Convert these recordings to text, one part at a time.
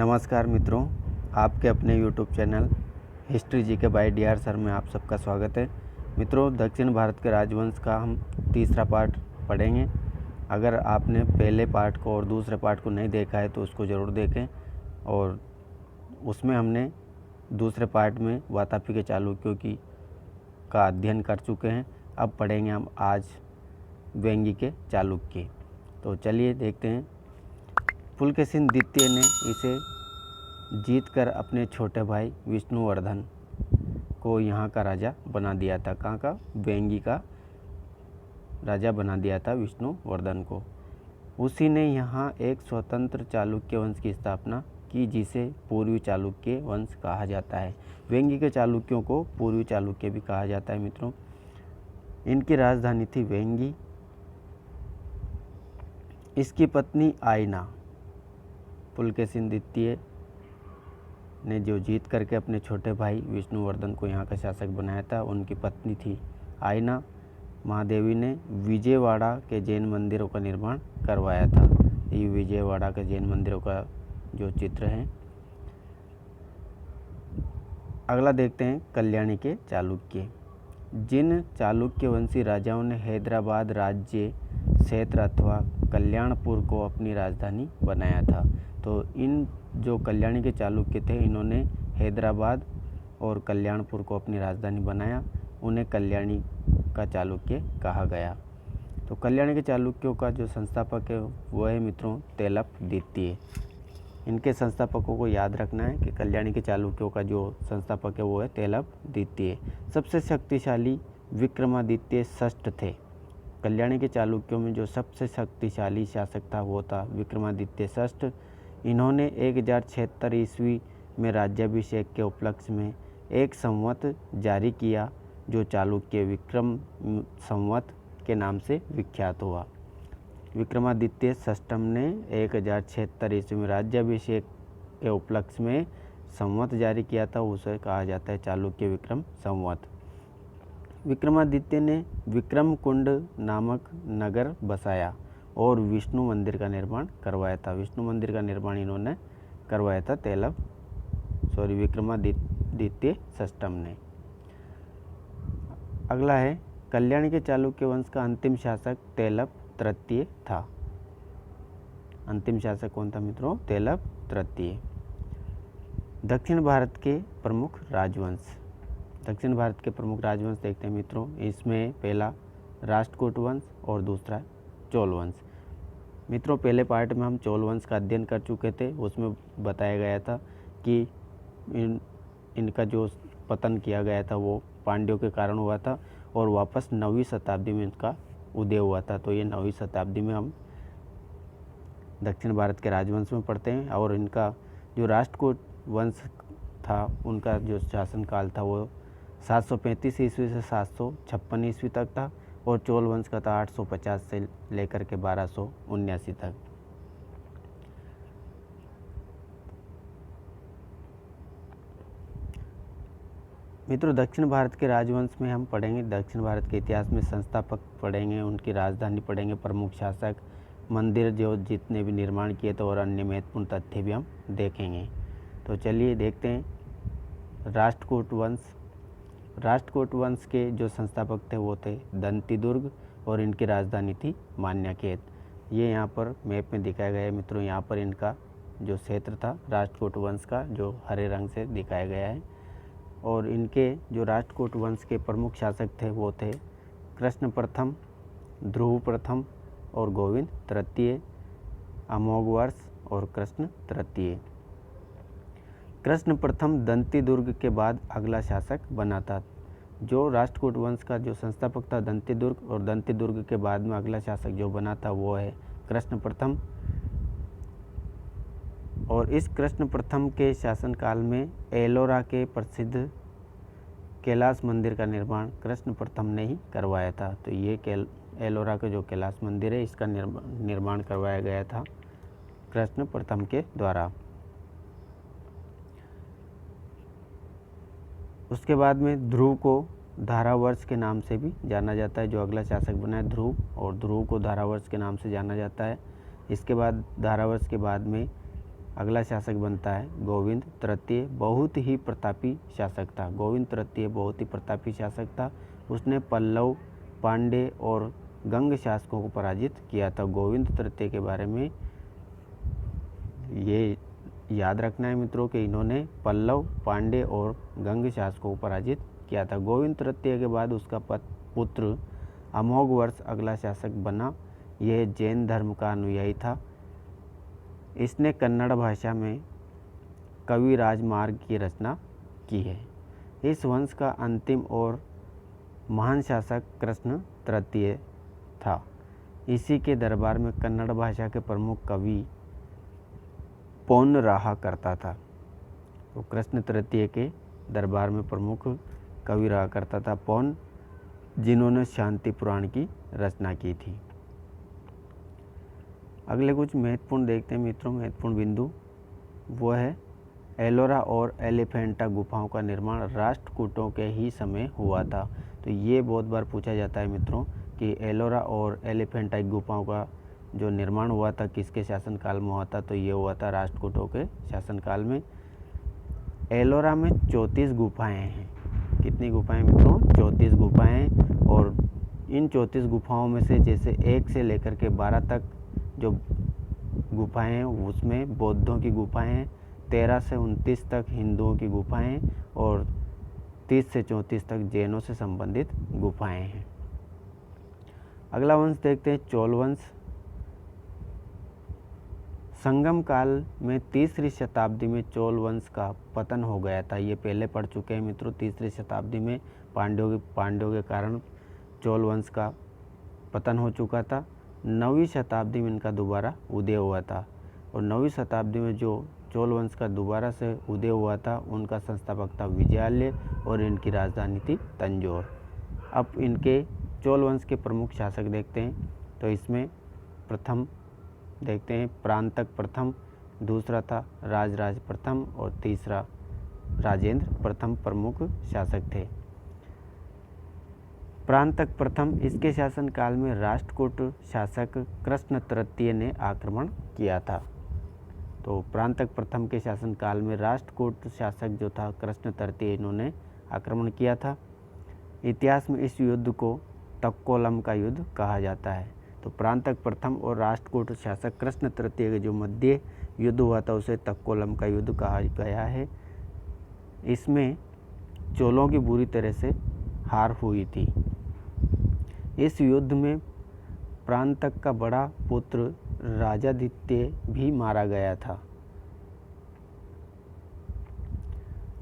नमस्कार मित्रों, आपके अपने YouTube चैनल हिस्ट्री जी के बाय डी आर सर में आप सबका स्वागत है। मित्रों, दक्षिण भारत के राजवंश का हम तीसरा पार्ट पढ़ेंगे। अगर आपने पहले पार्ट को और दूसरे पार्ट को नहीं देखा है तो उसको ज़रूर देखें। और उसमें हमने दूसरे पार्ट में वातापी के चालुक्यों का अध्ययन कर चुके हैं। अब पढ़ेंगे हम आज वेंगी के चालुक्य। तो चलिए देखते हैं। पुलकेशिन द्वितीय ने इसे जीतकर अपने छोटे भाई विष्णुवर्धन को यहाँ का राजा बना दिया था। कहाँ का? वेंगी का राजा बना दिया था विष्णुवर्धन को। उसी ने यहाँ एक स्वतंत्र चालुक्य वंश की स्थापना की जिसे पूर्वी चालुक्य वंश कहा जाता है। वेंगी के चालुक्यों को पूर्वी चालुक्य भी कहा जाता है। मित्रों, इनकी राजधानी थी वेंगी। इसकी पत्नी आयना, पुलकेशिन द्वितीय ने जो जीत करके अपने छोटे भाई विष्णुवर्धन को यहाँ का शासक बनाया था, उनकी पत्नी थी आयना। महादेवी ने विजयवाड़ा के जैन मंदिरों का निर्माण करवाया था। ये विजयवाड़ा के जैन मंदिरों का जो चित्र है। अगला देखते हैं कल्याणी के चालुक्य। जिन चालुक्य वंशी राजाओं ने हैदराबाद राज्य क्षेत्र अथवा कल्याणपुर को अपनी राजधानी बनाया था, तो इन जो कल्याणी के चालुक्य थे, इन्होंने हैदराबाद और कल्याणपुर को अपनी राजधानी बनाया। उन्हें कल्याणी का चालुक्य कहा गया। तो कल्याणी के चालुक्यों का जो संस्थापक है वो है मित्रों तेलप द्वितीय। इनके संस्थापकों को याद रखना है कि कल्याणी के चालुक्यों का जो संस्थापक है वो है तेलप द्वितीय। सबसे शक्तिशाली विक्रमादित्य षष्ठ थे। कल्याणी के चालुक्यों में जो सबसे शक्तिशाली शासक था वो था विक्रमादित्य षष्ठ। इन्होंने 1076 ईस्वी में राज्याभिषेक के उपलक्ष्य में एक संवत जारी किया जो चालुक्य विक्रम संवत के नाम से विख्यात हुआ। विक्रमादित्य षष्ठम ने 1076 ईस्वी में राज्याभिषेक के उपलक्ष्य में संवत जारी किया था, उसे कहा जाता है चालुक्य विक्रम संवत। विक्रमादित्य ने विक्रम कुंड नामक नगर बसाया और विष्णु मंदिर का निर्माण करवाया था। विष्णु मंदिर का निर्माण इन्होंने करवाया था विक्रमादित्य षष्ठम ने। अगला है कल्याणी के चालुक्य वंश का अंतिम शासक तेलप तृतीय था। अंतिम शासक कौन था मित्रों? तेलप तृतीय। दक्षिण भारत के प्रमुख राजवंश। दक्षिण भारत के प्रमुख राजवंश देखते हैं मित्रों। इसमें पहला राष्ट्रकूट वंश और दूसरा चोल वंश। मित्रों, पहले पार्ट में हम चोल वंश का अध्ययन कर चुके थे। उसमें बताया गया था कि इनका जो पतन किया गया था वो पांड्यों के कारण हुआ था और वापस 9वीं शताब्दी में इनका उदय हुआ था। तो ये 9वीं शताब्दी में हम दक्षिण भारत के राजवंश में पढ़ते हैं। और इनका जो राष्ट्रकूट वंश था, उनका जो शासनकाल था वो 735 ईस्वी से 756 ईस्वी तक था। और चोल वंश का था 850 से लेकर के 1279 तक। मित्रों, दक्षिण भारत के राजवंश में हम पढ़ेंगे दक्षिण भारत के इतिहास में संस्थापक पढ़ेंगे, उनकी राजधानी पढ़ेंगे, प्रमुख शासक, मंदिर जो जितने भी निर्माण किए थे और अन्य महत्वपूर्ण तथ्य भी हम देखेंगे। तो चलिए देखते हैं राष्ट्रकूट वंश। राष्ट्रकूट वंश के जो संस्थापक थे वो थे दंतिदुर्ग और इनकी राजधानी थी मान्यखेत। ये यहाँ पर मैप में दिखाया गया है मित्रों। यहाँ पर इनका जो क्षेत्र था राष्ट्रकूट वंश का, जो हरे रंग से दिखाया गया है। और इनके जो राष्ट्रकूट वंश के प्रमुख शासक थे वो थे कृष्ण प्रथम, ध्रुव प्रथम और गोविंद तृतीय, अमोघवर्ष और कृष्ण तृतीय। कृष्ण प्रथम दंतिदुर्ग के बाद अगला शासक बना था। जो राष्ट्रकूट वंश का जो संस्थापक था दंतिदुर्ग, और दंतिदुर्ग के बाद में अगला शासक जो बना था वो है कृष्ण प्रथम। और इस कृष्ण प्रथम के शासनकाल में एलोरा के प्रसिद्ध कैलाश मंदिर का निर्माण कृष्ण प्रथम ने ही करवाया था। तो ये एलोरा का जो कैलाश मंदिर है, इसका निर्माण करवाया गया था कृष्ण प्रथम के द्वारा। उसके बाद में ध्रुव को धारावर्ष के नाम से भी जाना जाता है। जो अगला शासक बना है ध्रुव, और ध्रुव को धारावर्ष के नाम से जाना जाता है। इसके बाद धारावर्ष के बाद में अगला शासक बनता है गोविंद तृतीय। बहुत ही प्रतापी शासक था। गोविंद तृतीय बहुत ही प्रतापी शासक था। उसने पल्लव, पांड्य और गंग शासकों को पराजित किया था। गोविंद तृतीय के बारे में ये याद रखना है मित्रों कि इन्होंने पल्लव, पांड्य और गंग शासकों को पराजित किया था। गोविंद तृतीय के बाद उसका पुत्र अमोघवर्ष अगला शासक बना। यह जैन धर्म का अनुयायी था। इसने कन्नड़ भाषा में कवि राजमार्ग की रचना की है। इस वंश का अंतिम और महान शासक कृष्ण तृतीय था। इसी के दरबार में कन्नड़ भाषा के प्रमुख कवि पौन रहा करता था। तो कृष्ण तृतीय के दरबार में प्रमुख कवि रहा करता था पौन, जिन्होंने शांति पुराण की रचना की थी। अगले कुछ महत्वपूर्ण देखते हैं मित्रों, महत्वपूर्ण बिंदु। वो है एलोरा और एलिफेंटा गुफाओं का निर्माण राष्ट्रकूटों के ही समय हुआ था। तो ये बहुत बार पूछा जाता है मित्रों कि एलोरा और एलिफेंटा गुफाओं का जो निर्माण हुआ था किसके शासनकाल में हुआ था। तो ये हुआ था राष्ट्रकूटों के शासनकाल में। एलोरा में 34 गुफाएं हैं। कितनी गुफाएं मित्रों? 34 गुफाएं। और इन 34 गुफाओं में से जैसे 1 से लेकर के 12 तक जो गुफाएं हैं उसमें बौद्धों की गुफाएं हैं, 13 से 29 तक हिंदुओं की गुफाएं और 30 से 34 तक जैनों से संबंधित गुफाएं हैं। अगला वंश देखते हैं चोल वंश। संगम काल में तीसरी शताब्दी में चोल वंश का पतन हो गया था। ये पहले पढ़ चुके हैं मित्रों। तीसरी शताब्दी में पांड्यों के कारण चोल वंश का पतन हो चुका था। 9वीं शताब्दी में इनका दोबारा उदय हुआ था। और 9वीं शताब्दी में जो चोल वंश का दोबारा से उदय हुआ था उनका संस्थापक था विजयालय और इनकी राजधानी थी तंजौर। अब इनके चोल वंश के प्रमुख शासक देखते हैं। तो इसमें प्रथम देखते हैं प्रांतक प्रथम, दूसरा था राजराज प्रथम और तीसरा राजेंद्र प्रथम प्रमुख शासक थे। प्रांतक प्रथम, इसके शासनकाल में राष्ट्रकूट शासक कृष्ण तृतीय ने आक्रमण किया था। तो प्रांतक प्रथम के शासनकाल में राष्ट्रकूट शासक जो था कृष्ण तृतीय, इन्होंने आक्रमण किया था। इतिहास में इस युद्ध को तक्कोलम का युद्ध कहा जाता है। तो प्रांतक प्रथम और राष्ट्रकूट शासक कृष्ण तृतीय के जो मध्य युद्ध हुआ था उसे तक्कोलम का युद्ध कहा गया है। इसमें चोलों की बुरी तरह से हार हुई थी। इस युद्ध में प्रांतक का बड़ा पुत्र राजादित्य भी मारा गया था।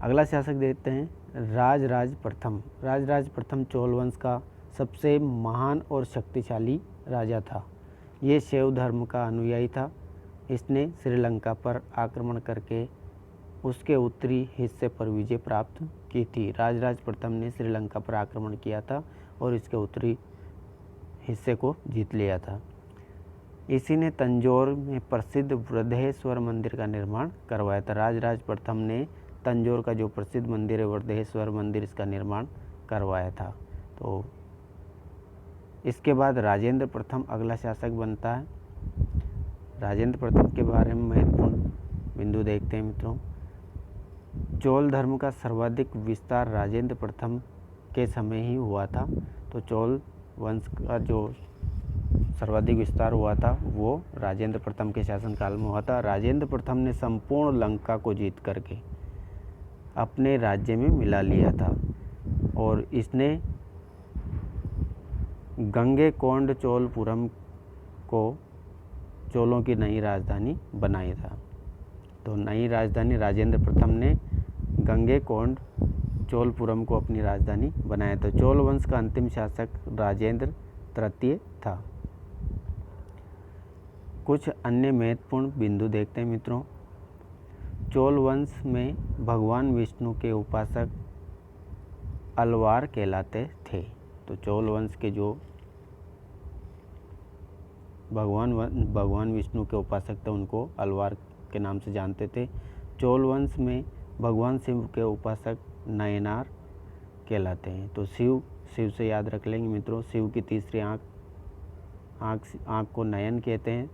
अगला शासक देखते हैं राजराज प्रथम। राजराज प्रथम चोल वंश का सबसे महान और शक्तिशाली राजा था। ये शैव धर्म का अनुयायी था। इसने श्रीलंका पर आक्रमण करके उसके उत्तरी हिस्से पर विजय प्राप्त की थी। राजराज प्रथम ने श्रीलंका पर आक्रमण किया था और इसके उत्तरी हिस्से को जीत लिया था। इसी ने तंजौर में प्रसिद्ध वृद्धेश्वर मंदिर का निर्माण करवाया था। राजराज प्रथम ने तंजौर का जो प्रसिद्ध मंदिर है वृद्धेश्वर मंदिर, इसका निर्माण करवाया था। तो इसके बाद राजेंद्र प्रथम अगला शासक बनता है। राजेंद्र प्रथम के बारे में महत्वपूर्ण बिंदु देखते हैं मित्रों। चोल धर्म का सर्वाधिक विस्तार राजेंद्र प्रथम के समय ही हुआ था। तो चोल वंश का जो सर्वाधिक विस्तार हुआ था वो राजेंद्र प्रथम के शासनकाल में हुआ था। राजेंद्र प्रथम ने संपूर्ण लंका को जीत करके अपने राज्य में मिला लिया था और इसने गंगेकोंड चोलपुरम को चोलों की नई राजधानी बनाई था। तो नई राजधानी राजेंद्र प्रथम ने गंगेकोंड चोलपुरम को अपनी राजधानी बनाया। तो चोल वंश का अंतिम शासक राजेंद्र तृतीय था। कुछ अन्य महत्वपूर्ण बिंदु देखते हैं मित्रों। चोल वंश में भगवान विष्णु के उपासक अलवार कहलाते थे। तो चोल वंश के जो भगवान विष्णु के उपासक थे उनको अलवार के नाम से जानते थे। चोल वंश में भगवान शिव के उपासक नयनार कहलाते हैं। तो शिव से याद रख लेंगे मित्रों। शिव की तीसरी आँख को नयन कहते हैं।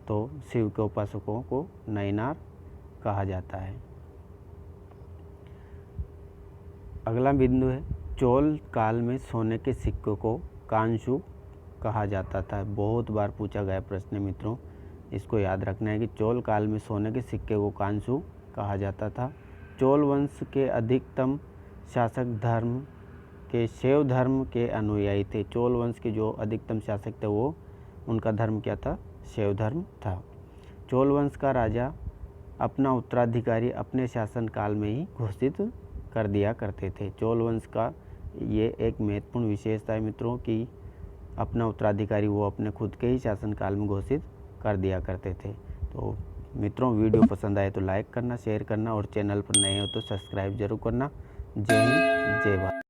तो शिव के उपासकों को नयनार कहा जाता है। अगला बिंदु है चोल काल में सोने के सिक्कों को कांसु कहा जाता था। बहुत बार पूछा गया प्रश्न है मित्रों, इसको याद रखना है कि चोल काल में सोने के सिक्के को कांसु कहा जाता था। चोल वंश के अधिकतम शासक धर्म के शैव धर्म के अनुयायी थे। चोल वंश के जो अधिकतम शासक थे वो उनका धर्म क्या था? शैव धर्म था। चोल वंश का राजा अपना उत्तराधिकारी अपने शासन काल में ही घोषित कर दिया करते थे। चोल वंश का ये एक महत्वपूर्ण विशेषता है मित्रों कि अपना उत्तराधिकारी वो अपने खुद के ही शासन काल में घोषित कर दिया करते थे। तो मित्रों वीडियो पसंद आए तो लाइक करना, शेयर करना और चैनल पर नए हो तो सब्सक्राइब जरूर करना। जय हिंद, जय भारत।